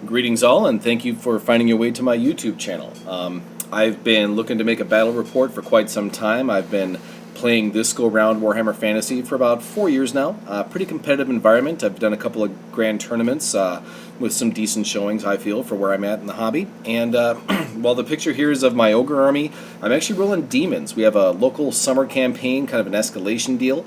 Greetings all, and thank you for finding your way to my YouTube channel. I've been looking to make a battle report for quite some time. I've been playing this go-round Warhammer Fantasy for about 4 years now. Pretty competitive environment. I've done a couple of grand tournaments with some decent showings, I feel, for where I'm at in the hobby. And while the picture here is of my Ogre army, I'm actually rolling Demons. We have a local summer campaign, kind of an escalation deal.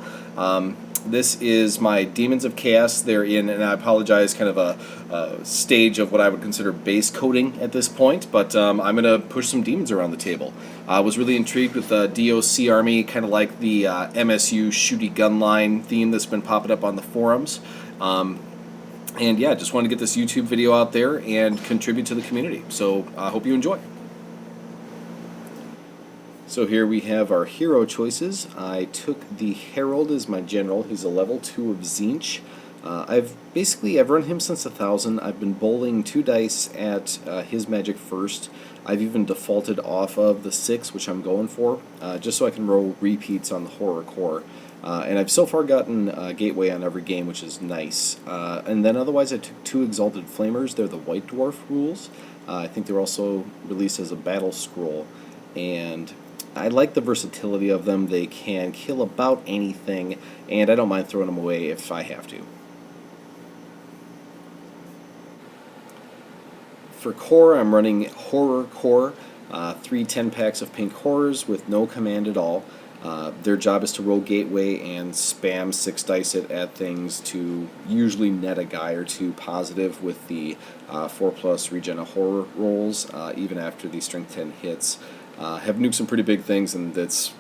This is my Daemons of Chaos. They're in, and I apologize, kind of a stage of what I would consider base coating at this point, but I'm going to push some demons around the table. I was really intrigued with the DoC army, kind of like the MSU shooty gun line theme that's been popping up on the forums. And yeah, just wanted to get this YouTube video out there and contribute to the community. So I hope you enjoy. So here we have our hero choices. I took the Herald as my general. He's a level 2 of Tzeentch. I've run him since 1000. I've been bowling 2 dice at his magic first. I've even defaulted off of the 6, which I'm going for, just so I can roll repeats on the Horror Core. And I've so far gotten Gateway on every game, which is nice. And then otherwise I took 2 Exalted Flamers. They're the White Dwarf rules. I think they're also released as a battle scroll. And I like the versatility of them. They can kill about anything, and I don't mind throwing them away if I have to. For core, I'm running Horror Core, 3 10-packs of pink horrors with no command at all. Their job is to roll Gateway and spam 6 dice at things to usually net a guy or 2 positive with the 4+ regen of horror rolls, even after the strength 10 hits. Have nuked some pretty big things, and it's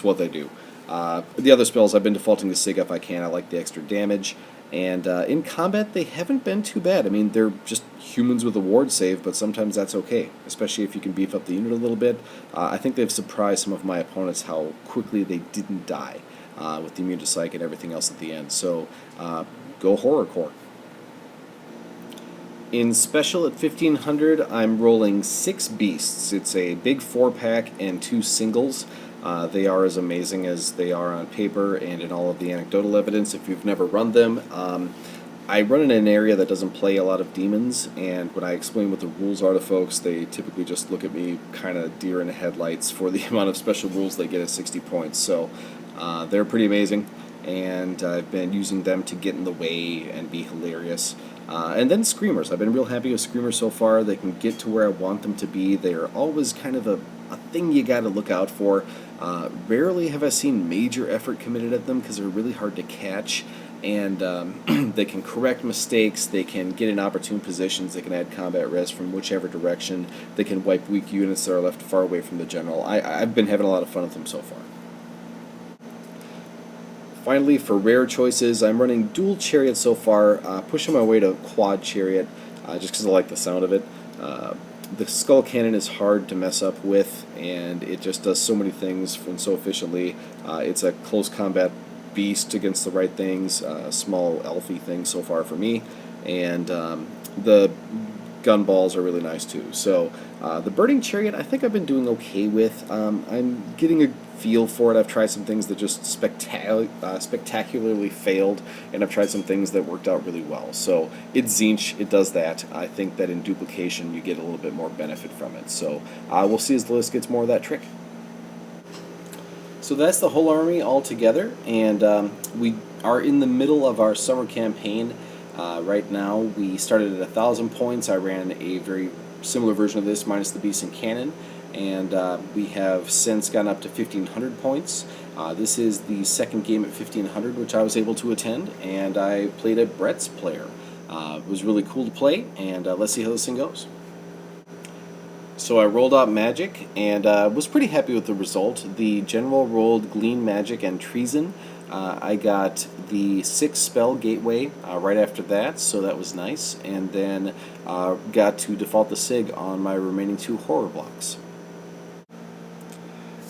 what they do. The other spells, I've been defaulting to Sig if I can. I like the extra damage. And in combat, they haven't been too bad. I mean, they're just humans with a ward save, but sometimes that's okay, especially if you can beef up the unit a little bit. I think they've surprised some of my opponents how quickly they didn't die with the immune to psych and everything else at the end. So go Horror Core. In Special at 1500, I'm rolling 6 Beasts. It's a big 4-pack and 2 singles. They are as amazing as they are on paper and in all of the anecdotal evidence if you've never run them. I run in an area that doesn't play a lot of demons, and when I explain what the rules are to folks, they typically just look at me kind of deer in the headlights for the amount of special rules they get at 60 points. So they're pretty amazing, and I've been using them to get in the way and be hilarious. And then Screamers. I've been real happy with Screamers so far. They can get to where I want them to be. They're always kind of a thing you got to look out for. Rarely have I seen major effort committed at them because they're really hard to catch. And they can correct mistakes. They can get in opportune positions. They can add combat rest from whichever direction. They can wipe weak units that are left far away from the general. I've been having a lot of fun with them so far. Finally, for rare choices, I'm running dual chariot so far, pushing my way to quad chariot, just because I like the sound of it. The skull cannon is hard to mess up with, and it just does so many things and so efficiently. It's a close combat beast against the right things, small elfy thing so far for me, and the gun balls are really nice too. So the burning chariot, I think I've been doing okay with. I'm getting a feel for it. I've tried some things that just spectacularly failed, and I've tried some things that worked out really well. So it's Tzeentch, it does that. I think that in duplication you get a little bit more benefit from it. So we'll see as the list gets more of that trick. So that's the whole army all together, and we are in the middle of our summer campaign. Right now we started at 1,000 points. I ran a very similar version of this minus the beast and cannon, and we have since gone up to 1,500 points. This is the second game at 1,500 which I was able to attend, and I played a Brett's player. It was really cool to play, and let's see how this thing goes. So I rolled out magic, and was pretty happy with the result. The general rolled Glean Magic and Treason. I got the 6 spell Gateway right after that, so that was nice, and then got to default the Sig on my remaining 2 horror blocks.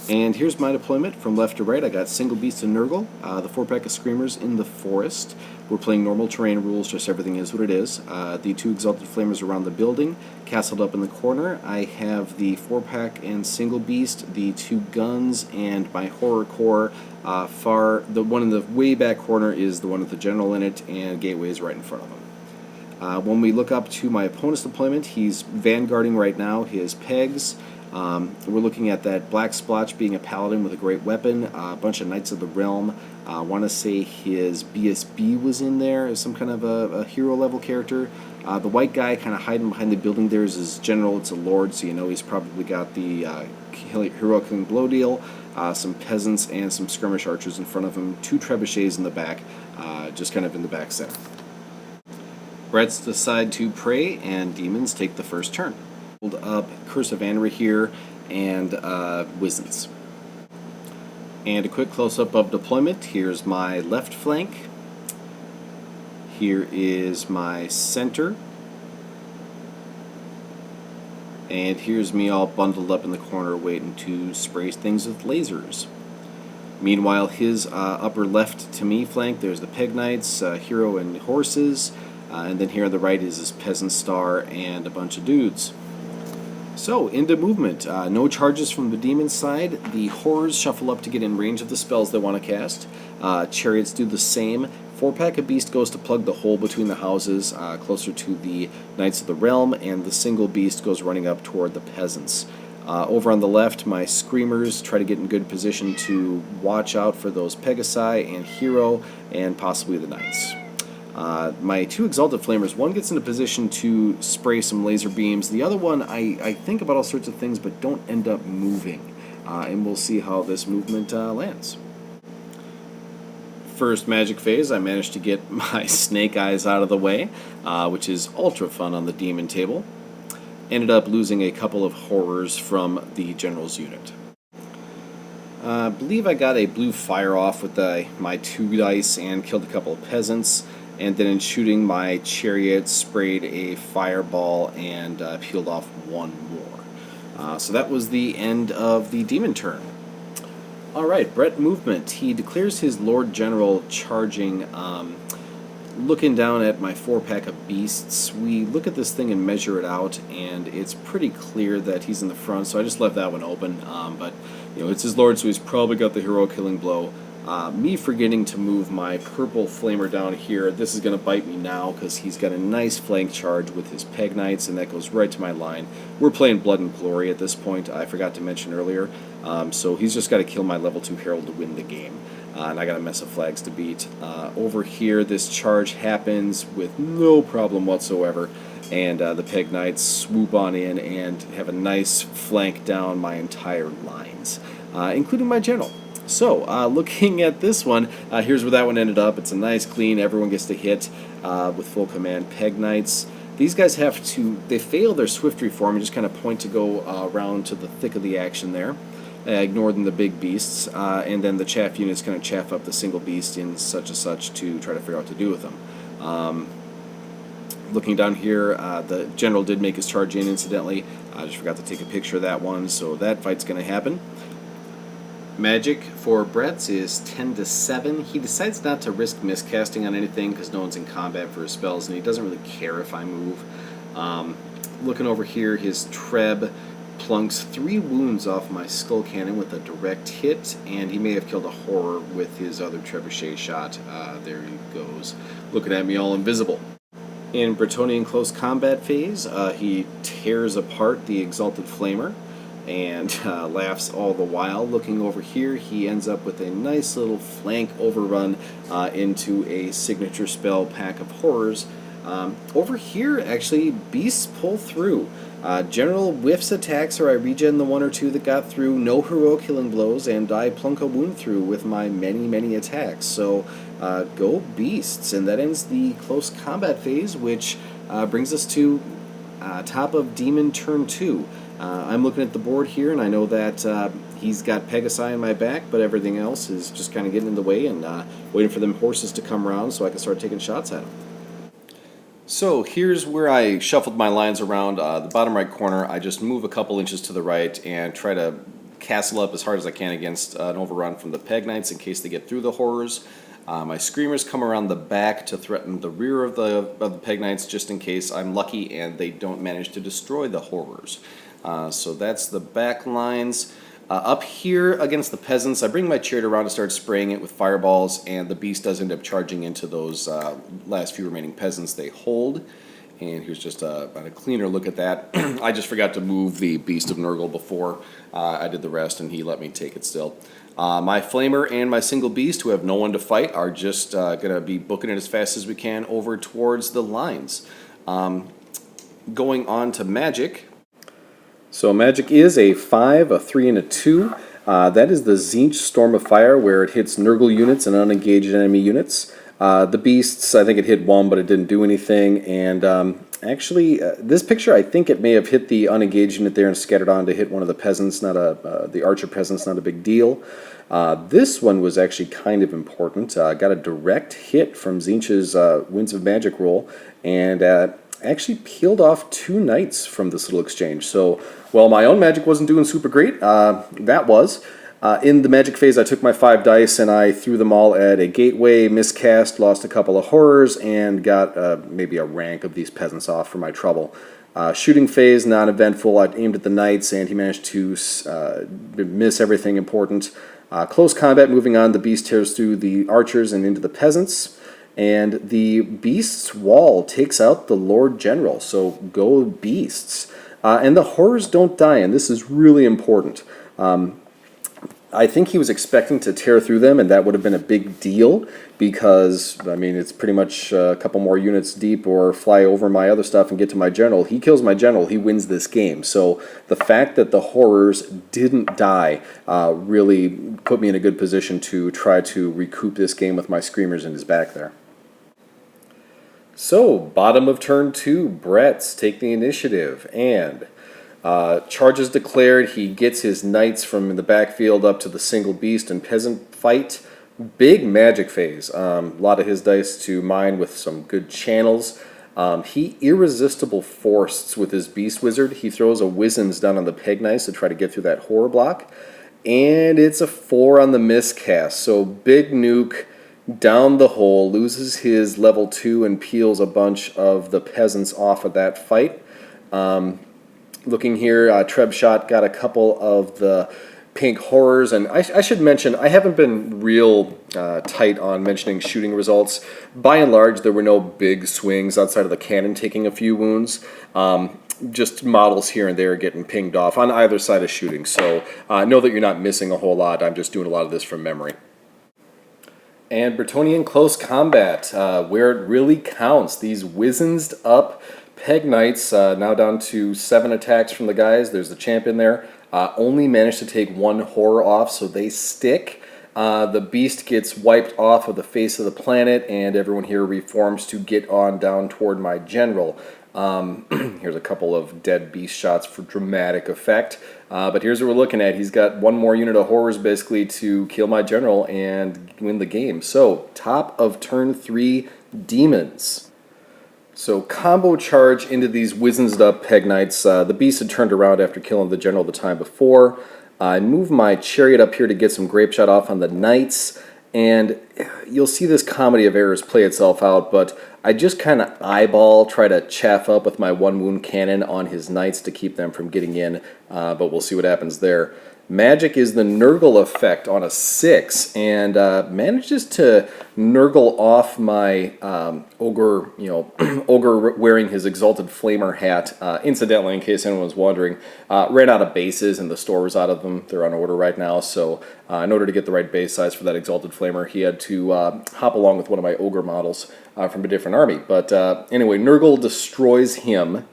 And here's my deployment from left to right. I got Single Beast and Nurgle, the 4-pack of Screamers in the forest. We're playing normal terrain rules, just everything is what it is. The 2 Exalted Flamers around the building, castled up in the corner. I have the 4-pack and Single Beast, the 2 guns, and my Horror Core. The one in the way back corner is the one with the general in it, and Gateway is right in front of them. When we look up to my opponent's deployment, he's vanguarding right now his pegs. We're looking at that black splotch being a paladin with a great weapon, a bunch of Knights of the Realm. I want to say his BSB was in there as some kind of a hero level character. The white guy kind of hiding behind the building there is his general. It's a lord, so you know he's probably got the hero killing blow deal, some peasants and some skirmish archers in front of him, 2 trebuchets in the back, just kind of in the back center. Brett's decide to pray, and demons take the first turn. Hold up Curse of Anra here, and Wisdens. And a quick close-up of deployment. Here's my left flank. Here is my center. And here's me all bundled up in the corner waiting to spray things with lasers. Meanwhile, his upper left to me flank, there's the Peg Knights, hero and horses. And then here on the right is his Peasant Star and a bunch of dudes. So, into movement. No charges from the demon side. The horrors shuffle up to get in range of the spells they want to cast. Chariots do the same. 4-pack of Beast goes to plug the hole between the houses, closer to the Knights of the Realm, and the single Beast goes running up toward the Peasants. Over on the left, my Screamers try to get in good position to watch out for those Pegasi and Hero, and possibly the Knights. My 2 Exalted Flamers, one gets into position to spray some laser beams. The other one, I think about all sorts of things, but don't end up moving. And we'll see how this movement lands. First magic phase, I managed to get my Snake Eyes out of the way, which is ultra fun on the demon table. Ended up losing a couple of horrors from the general's unit. I believe I got a blue fire off with my 2 dice and killed a couple of peasants. And then in shooting, my chariot sprayed a fireball and peeled off 1 more. So that was the end of the demon turn. Alright, Brett movement. He declares his Lord General charging. Looking down at my 4-pack of beasts, we look at this thing and measure it out, and it's pretty clear that he's in the front, so I just left that one open. But you know, it's his Lord, so he's probably got the hero killing blow. Me forgetting to move my purple flamer down here, this is going to bite me now because he's got a nice flank charge with his Peg Knights, and that goes right to my line. We're playing Blood and Glory at this point, I forgot to mention earlier, so he's just got to kill my level 2 Herald to win the game. And I got a mess of flags to beat. Over here, this charge happens with no problem whatsoever, and the Peg Knights swoop on in and have a nice flank down my entire lines, including my general. So, looking at this one, here's where that one ended up. It's a nice clean, everyone gets to hit with full command. Peg Knights, these guys have to, they fail their swift reform and just kind of point to go around to the thick of the action there. Ignoring the big beasts, and then the chaff units kind of chaff up the single beast in such and such to try to figure out what to do with them. Looking down here, the general did make his charge in, incidentally. I just forgot to take a picture of that one, so that fight's going to happen. Magic for Brett's is 10-7. He decides not to risk miscasting on anything because no one's in combat for his spells, and he doesn't really care if I move. Looking over here, his Treb plunks 3 wounds off my skull cannon with a direct hit, and he may have killed a horror with his other trebuchet shot. There he goes, looking at me all invisible. In Brettonian close combat phase, he tears apart the Exalted Flamer and laughs all the while. Looking over here, he ends up with a nice little flank overrun into a signature spell pack of horrors. Over here, actually, beasts pull through. General whiffs attacks, or I regen the 1 or 2 that got through, no heroic killing blows, and I plunk a wound through with my many attacks. So go beasts, and that ends the close combat phase, which brings us to top of Demon turn 2. I'm looking at the board here, and I know that he's got Pegasi in my back, but everything else is just kind of getting in the way and waiting for them horses to come around so I can start taking shots at them. So here's where I shuffled my lines around. The bottom right corner, I just move a couple inches to the right and try to castle up as hard as I can against an overrun from the Peg Knights in case they get through the horrors. My Screamers come around the back to threaten the rear of the Peg Knights just in case I'm lucky and they don't manage to destroy the horrors. So that's the back lines. Up here against the peasants, I bring my chariot around to start spraying it with fireballs, and the beast does end up charging into those last few remaining peasants they hold. And here's just a cleaner look at that. I just forgot to move the Beast of Nurgle before I did the rest, and he let me take it still. My Flamer and my single Beast, who have no one to fight, are just going to be booking it as fast as we can over towards the lines. Going on to Magic. So Magic is a 5, a 3, and a 2. That is the Tzeentch Storm of Fire, where it hits Nurgle units and unengaged enemy units. The Beasts, I think it hit 1, but it didn't do anything. And actually, this picture, I think it may have hit the unengaged unit there and scattered on to hit one of the peasants, the archer peasants, not a big deal. This one was actually kind of important. Got a direct hit from Tzeentch's Winds of Magic roll, and actually peeled off 2 knights from this little exchange. So, while my own magic wasn't doing super great, that was. In the magic phase, I took my 5 dice and I threw them all at a gateway, miscast, lost a couple of horrors, and got maybe a rank of these peasants off for my trouble. Shooting phase, non-eventful. I aimed at the knights and he managed to miss everything important. Close combat, moving on, the beast tears through the archers and into the peasants. And the Beast's Wall takes out the Lord General, so go Beasts. And the horrors don't die, and this is really important. I think he was expecting to tear through them, and that would have been a big deal, because, I mean, it's pretty much a couple more units deep or fly over my other stuff and get to my general. He kills my general, he wins this game. So the fact that the horrors didn't die really put me in a good position to try to recoup this game with my screamers in his back there. So, bottom of turn 2, Brett's take the initiative, and charges declared. He gets his knights from the backfield up to the single beast and peasant fight. Big magic phase. A lot of his dice to mine with some good channels. He irresistible forced with his beast wizard. He throws a Wizen's down on the peg knights to try to get through that horror block. And it's a 4 on the miscast. So big nuke down the hole, loses his level 2 and peels a bunch of the peasants off of that fight. Looking here, Trebshot got a couple of the pink horrors, and I should mention, I haven't been real tight on mentioning shooting results. By and large, there were no big swings outside of the cannon taking a few wounds. Just models here and there getting pinged off on either side of shooting, so know that you're not missing a whole lot. I'm just doing a lot of this from memory. And Brettonian Close Combat, where it really counts. These wizened up Peg Knights, now down to 7 attacks from the guys. There's the champion there. Only managed to take 1 horror off, so they stick. The beast gets wiped off of the face of the planet, and everyone here reforms to get on down toward my general. Here's a couple of dead beast shots for dramatic effect. But here's what we're looking at. He's got 1 more unit of horrors basically to kill my general and win the game. So, top of turn 3, Demons. So, combo charge into these wizened up Peg Knights. The beast had turned around after killing the general the time before. I move my chariot up here to get some grape shot off on the knights. And you'll see this comedy of errors play itself out, but I just kind of try to chaff up with my 1 wound cannon on his knights to keep them from getting in, but we'll see what happens there. Magic is the Nurgle effect on a 6, and manages to Nurgle off my ogre, ogre wearing his Exalted Flamer hat. Incidentally, in case anyone was wondering, ran out of bases and the store was out of them. They're on order right now, so in order to get the right base size for that Exalted Flamer, he had to hop along with one of my ogre models from a different army. But anyway, Nurgle destroys him.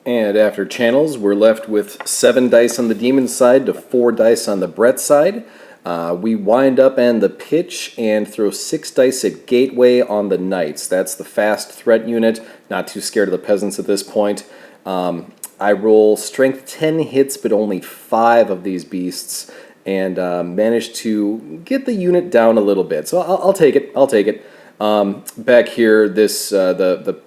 And after channels, we're left with 7 dice on the demon side to 4 dice on the Brett side. We wind up and the pitch and throw 6 dice at gateway on the knights. That's the fast threat unit. Not too scared of the peasants at this point. I roll strength 10 hits, but only 5 of these beasts, and manage to get the unit down a little bit. So I'll take it. I'll take it. Back here, the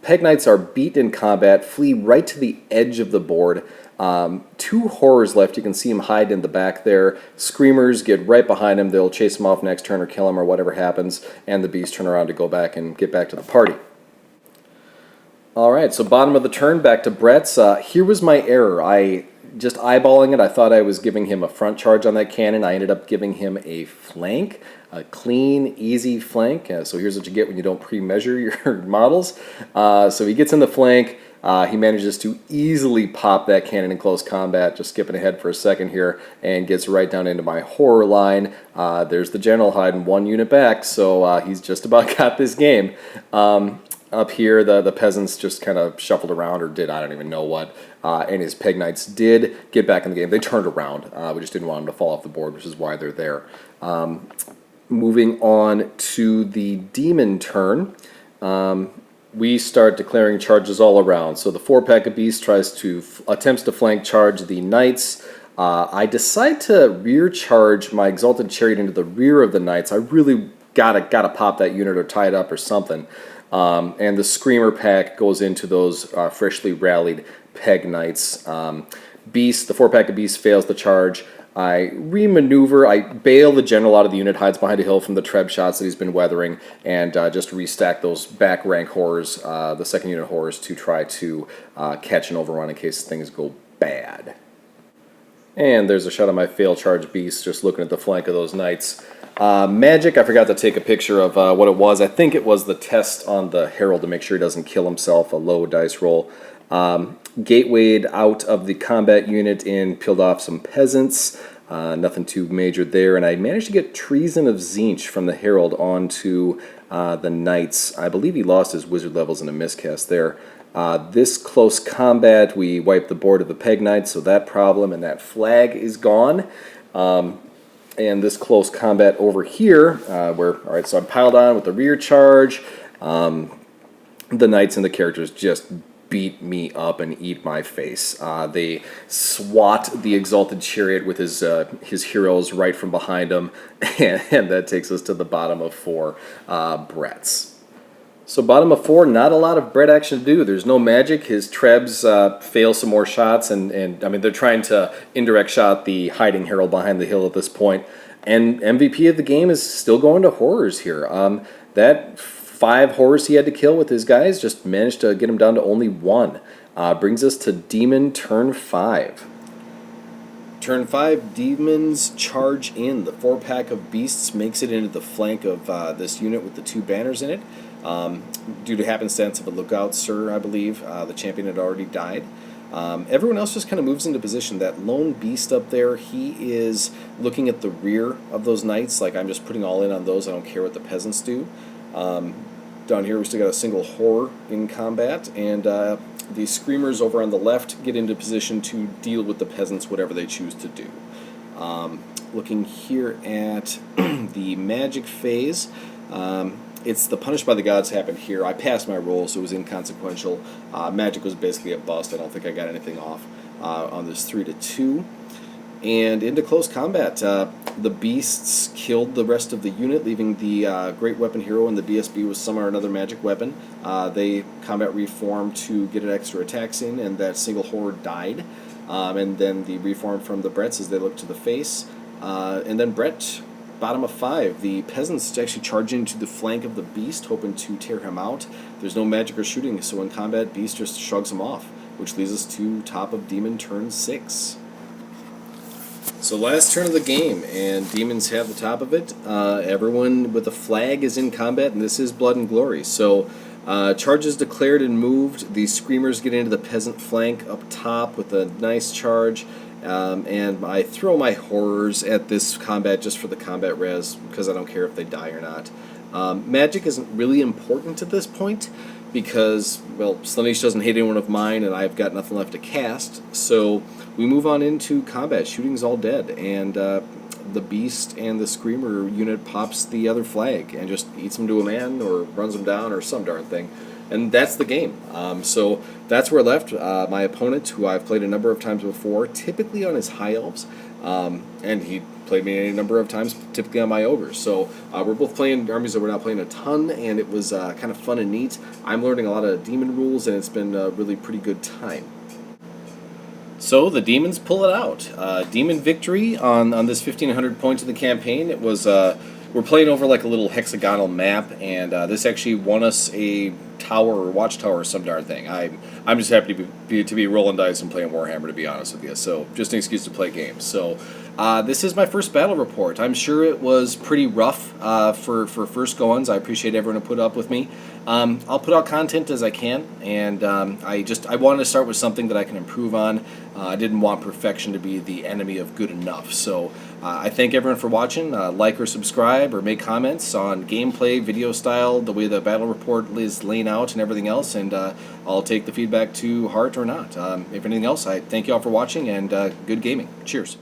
Peg Knights are beat in combat, flee right to the edge of the board. 2 horrors left. You can see them hide in the back there. Screamers get right behind them. They'll chase them off next turn or kill them or whatever happens. And the beasts turn around to go back and get back to the party. Alright, so bottom of the turn, back to Brett's. Here was my error. I just eyeballing it, I thought I was giving him a front charge on that cannon. I ended up giving him a flank, a clean, easy flank. So here's what you get when you don't pre-measure your models. So he gets in the flank. He manages to easily pop that cannon in close combat, just skipping ahead for a second here, and gets right down into my horror line. There's the general hiding 1 unit back, so he's just about got this game. Up here, the peasants just kind of shuffled around, or did, I don't even know what, and his peg knights did get back in the game. They turned around. We just didn't want them to fall off the board, which is why they're there. Moving on to the demon turn. We start declaring charges all around. So the 4-pack of beasts attempts to flank charge the knights. I decide to rear charge my exalted chariot into the rear of the knights. I really gotta pop that unit or tie it up or something. And the screamer pack goes into those freshly rallied peg knights. Beast, the 4-pack of beasts fails the charge. I remaneuver, I bail the general out of the unit, hides behind a hill from the treb shots that he's been weathering, and just restack those back rank horrors, the second unit horrors, to try to catch an overrun in case things go bad. And there's a shot of my fail charge beast just looking at the flank of those knights. Magic, I forgot to take a picture of what it was. I think it was the test on the herald to make sure he doesn't kill himself, a low dice roll. Gatewayed out of the combat unit and peeled off some peasants. Nothing too major there. And I managed to get Treason of Tzeentch from the herald onto the knights. I believe he lost his wizard levels in a miscast there. This close combat, we wiped the board of the peg knights, so that problem and that flag is gone. And this close combat over here, alright, so I'm piled on with the rear charge. The knights and the characters just beat me up and eat my face. They swat the exalted chariot with his heroes right from behind him, and that takes us to the bottom of 4 Bretts. So bottom of 4, not a lot of Brett action to do. There's no magic. His trebs fail some more shots, and I mean, they're trying to indirect shot the hiding herald behind the hill at this point. And MVP of the game is still going to horrors here. That 5 horrors he had to kill with his guys just managed to get him down to only 1. Brings us to Demon turn 5. Turn 5, Demons charge in. The 4-pack of beasts makes it into the flank of this unit with the 2 banners in it. Due to happenstance of a lookout, sir, I believe, the champion had already died. Everyone else just kind of moves into position. That lone beast up there, he is looking at the rear of those knights. Like, I'm just putting all in on those. I don't care what the peasants do. Down here we still got a single horror in combat, and the screamers over on the left get into position to deal with the peasants, whatever they choose to do. Looking here at the magic phase, it's the Punished by the Gods happened here. I passed my roll, so it was inconsequential. Magic was basically a bust. I don't think I got anything off on this 3-2. And into close combat, the beasts killed the rest of the unit, leaving the great weapon hero and the BSB with some or another magic weapon. They combat reformed to get an extra attacks in, and that single horror died. And then the reform from the Bretts as they look to the face. And then Brett, bottom of 5, the peasants actually charge into the flank of the beast, hoping to tear him out. There's no magic or shooting, so in combat, beast just shrugs him off, which leads us to top of Demon turn 6. So last turn of the game, and Demons have the top of it. Everyone with a flag is in combat, and this is Blood and Glory. So charges declared and moved. The Screamers get into the peasant flank up top with a nice charge. And I throw my horrors at this combat just for the combat res, because I don't care if they die or not. Magic isn't really important at this point, because, well, Slaanesh doesn't hit anyone of mine, and I've got nothing left to cast. So we move on into combat. Shooting's all dead, and the Beast and the Screamer unit pops the other flag and just eats him to a man, or runs him down, or some darn thing. And that's the game. So that's where I left. My opponent, who I've played a number of times before, typically on his High Elves, and he played me a number of times, typically on my Ogres. So we're both playing armies that we're not playing a ton, and it was kind of fun and neat. I'm learning a lot of Demon rules, and it's been a really pretty good time. So the Demons pull it out. Demon victory on this 1,500 points of the campaign. It was... we're playing over like a little hexagonal map, and this actually won us a tower or watchtower or some darn thing. I'm just happy to be rolling dice and playing Warhammer, to be honest with you. So just an excuse to play games. So this is my first battle report. I'm sure it was pretty rough for first go-ons. I appreciate everyone who put up with me. I'll put out content as I can, and I wanted to start with something that I can improve on. I didn't want perfection to be the enemy of good enough. So I thank everyone for watching. Like or subscribe or make comments on gameplay, video style, the way the battle report is laying out, and everything else. And I'll take the feedback to heart or not. If anything else, I thank you all for watching, and good gaming. Cheers.